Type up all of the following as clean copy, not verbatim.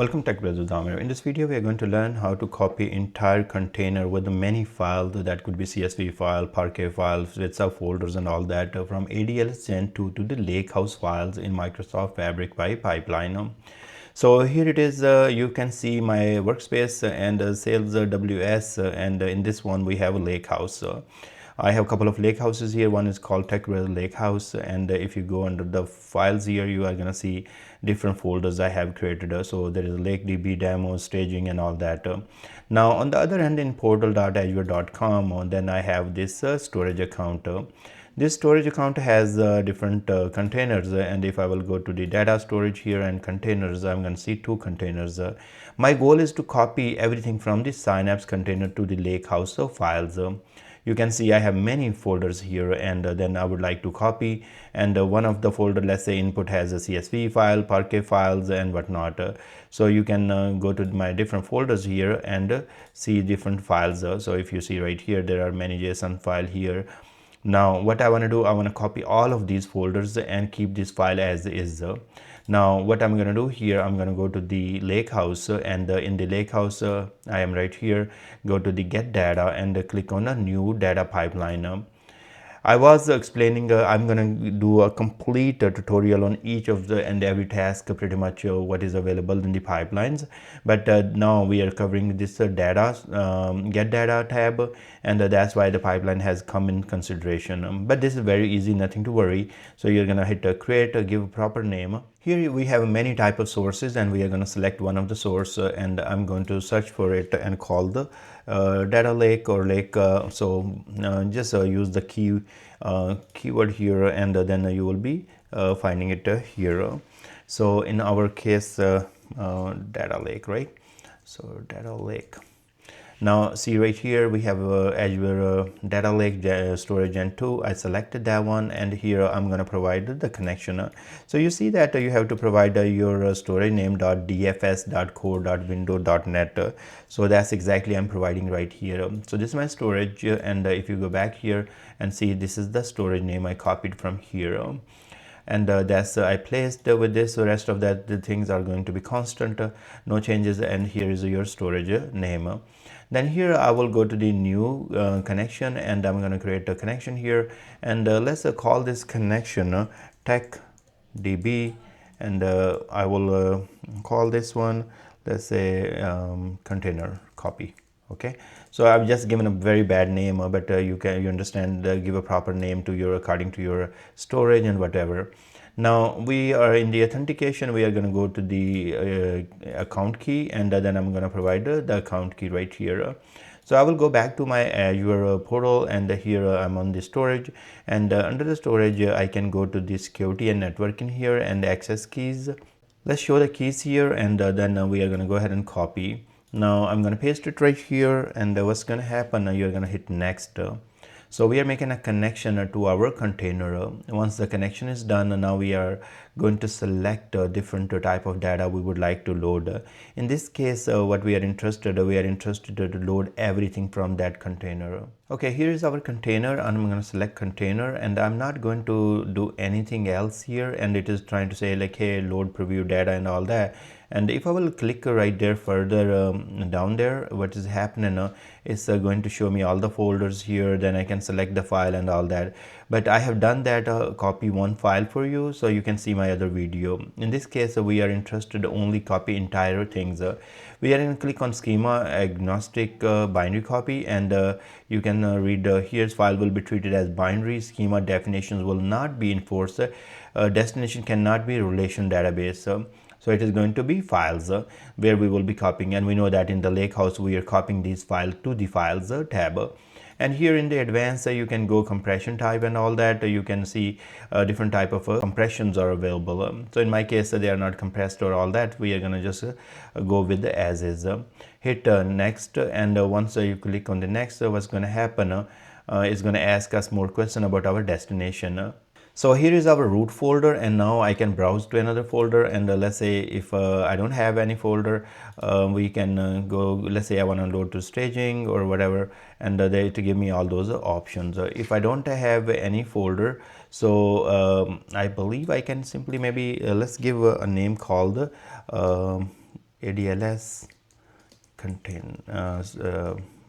Welcome TechBrothersIT. In this video, we are going to learn how to copy entire container with many files that could be CSV file, Parquet files with subfolders and all that from ADLS Gen2 to the Lakehouse files in Microsoft Fabric by pipeline. So here it is, you can see my workspace and sales WS and in this one we have a Lakehouse. I have a couple of lake houses here. One is called TechBrothersIT, and if you go under the files here, you are gonna see different folders I have created. So there is LakeDB demo, staging, and all that. Now on the other hand, in portal.azure.com, then I have this storage account. This storage account has different containers, and if I will go to the data storage here and containers, I'm going to see two containers. My goal is to copy everything from the Synapse container to the Lakehouse files. You can see I have many folders here, and then I would like to copy, and one of the folder, let's say input, has a CSV file, Parquet files, and whatnot. So you can go to my different folders here and see different files. So if you see right here, there are many JSON file here. Now what I want to do, I want to copy all of these folders and keep this file as is. Now what I'm going to do here, I'm going to go to the Lakehouse, and in the Lakehouse I am right here. Go to the get data and click on a new data pipeline. I was explaining, I'm going to do a complete tutorial on each of the and every task, pretty much what is available in the pipelines. But now we are covering this data, get data tab, and that's why the pipeline has come in consideration. But this is very easy, nothing to worry. So you're going to hit create, give a proper name. Here we have many type of sources, and we are going to select one of the source, and I'm going to search for it and call the data lake or lake. Just use the keyword here, and then you will be finding it here. So in our case, data lake, right? So data lake. Now see right here we have Azure Data Lake Storage Gen2. I selected that one, and here I'm going to provide the connection. So you see that you have to provide your storage name .dfs.core.window.net. So that's exactly I'm providing right here. So this is my storage, and if you go back here and see, this is the storage name I copied from here. And that's I placed with this. So rest of that, the things are going to be constant, no changes. And here is your storage name. Then here I will go to the new connection, and I'm going to create a connection here, and let's call this connection TechDB, and I will call this one, let's say container copy. Okay, so I've just given a very bad name, but you understand, give a proper name to your according to your storage and whatever. Now we are in the authentication. We are going to go to the account key, and then I'm going to provide the account key right here. So I will go back to my Azure portal, and here I'm on the storage, and under the storage I can go to the security and networking here and access keys. Let's show the keys here, and then we are going to go ahead and copy. Now I'm going to paste it right here, and what's going to happen, you're going to hit next. So we are making a connection to our container. Once the connection is done, now we are going to select a different type of data we would like to load. In this case, what we are interested to load everything from that container. Okay, here is our container, and I'm going to select container, and I'm not going to do anything else here, and it is trying to say like, hey, load preview data and all that. And if I will click right there further down there, what is happening is going to show me all the folders here. Then I can select the file and all that, but I have done that copy one file for you, so you can see my other video. In this case, we are interested only copy entire things. We are going to click on schema agnostic binary copy, and you can read here's file will be treated as binary. Schema definitions will not be enforced. Destination cannot be relation database. So it is going to be files where we will be copying, and we know that in the Lakehouse we are copying these files to the files tab. And here in the advanced, you can go compression type and all that. You can see different type of compressions are available. So in my case, they are not compressed or all that. We are going to just go with the as is. Hit next, and once you click on the next, what's going to happen is going to ask us more question about our destination. So here is our root folder, and now I can browse to another folder, and let's say if I don't have any folder, we can go, let's say I want to load to staging or whatever, and they to give me all those options. If I don't have any folder, so I believe I can simply maybe let's give a name called ADLS contain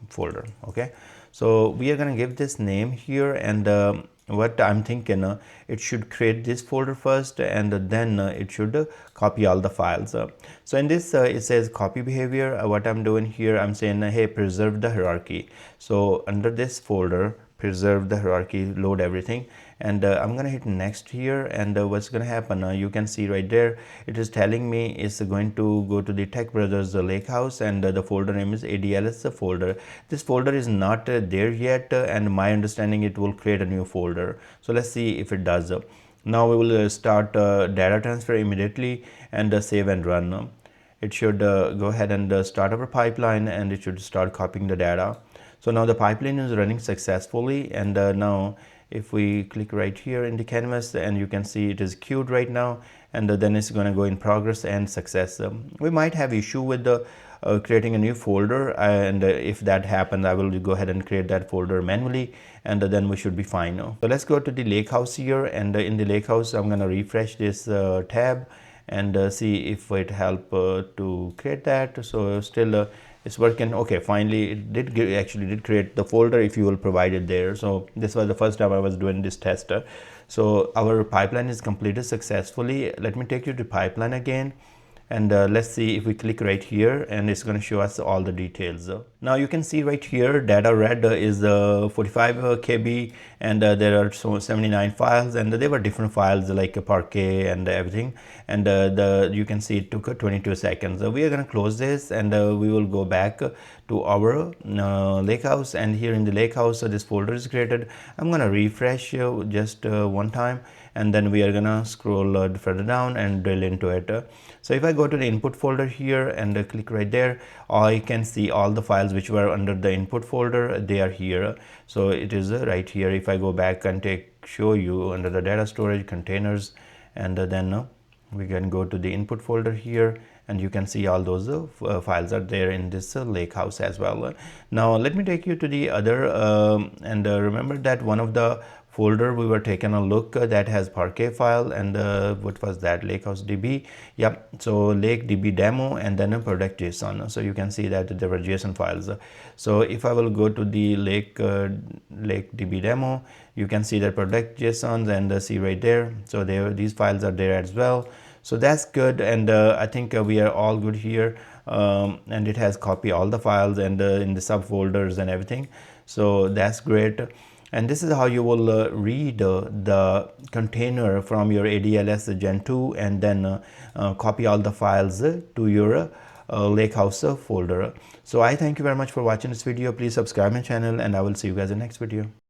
folder. Okay, so we are going to give this name here, and what I'm thinking, it should create this folder first, and then it should copy all the files. So in this it says copy behavior. What I'm doing here, I'm saying hey, preserve the hierarchy. So under this folder, preserve the hierarchy, load everything, and I'm gonna hit next here, and what's gonna happen, you can see right there, it is telling me it's going to go to the Tech Brothers Lakehouse, and the folder name is ADLS folder. This folder is not there yet, and my understanding it will create a new folder. So let's see if it does. Now we will start data transfer immediately, and save and run. It should go ahead and start our pipeline, and it should start copying the data. So now the pipeline is running successfully, and now if we click right here in the canvas, and you can see it is queued right now, and then it's going to go in progress and success. We might have issue with the creating a new folder, and if that happens, I will go ahead and create that folder manually, and then we should be fine now. So let's go to the Lakehouse here, and in the Lakehouse I'm going to refresh this tab and see if it help to create that. So still it's working. Okay, finally it actually did create the folder if you will provide it there. So this was the first time I was doing this test. So our pipeline is completed successfully. Let me take you to pipeline again, and let's see if we click right here, and it's going to show us all the details. Now you can see right here data read is 45 KB, and there are 79 files, and there were different files like Parquet and everything, and you can see it took 22 seconds. We are going to close this, and we will go back to our Lakehouse, and here in the Lakehouse this folder is created. I'm going to refresh just one time, and then we are gonna scroll further down and drill into it. So if I go to the input folder here and click right there, I can see all the files which were under the input folder, they are here. So it is right here. If I go back and show you under the data storage containers, and then we can go to the input folder here, and you can see all those files are there in this Lakehouse as well. Now let me take you to the other and remember that one of the folder we were taking a look that has Parquet file, and what was that, Lakehouse DB. Yep, so Lake DB demo, and then a product JSON. So you can see that there were JSON files. So if I will go to the Lake DB demo, you can see the product JSONs, and see right there. So these files are there as well. So that's good, and I think we are all good here, and it has copied all the files and in the subfolders and everything. So that's great. And this is how you will read the container from your ADLS Gen2, and then copy all the files to your Lakehouse folder. So I thank you very much for watching this video. Please subscribe my channel, and I will see you guys in the next video.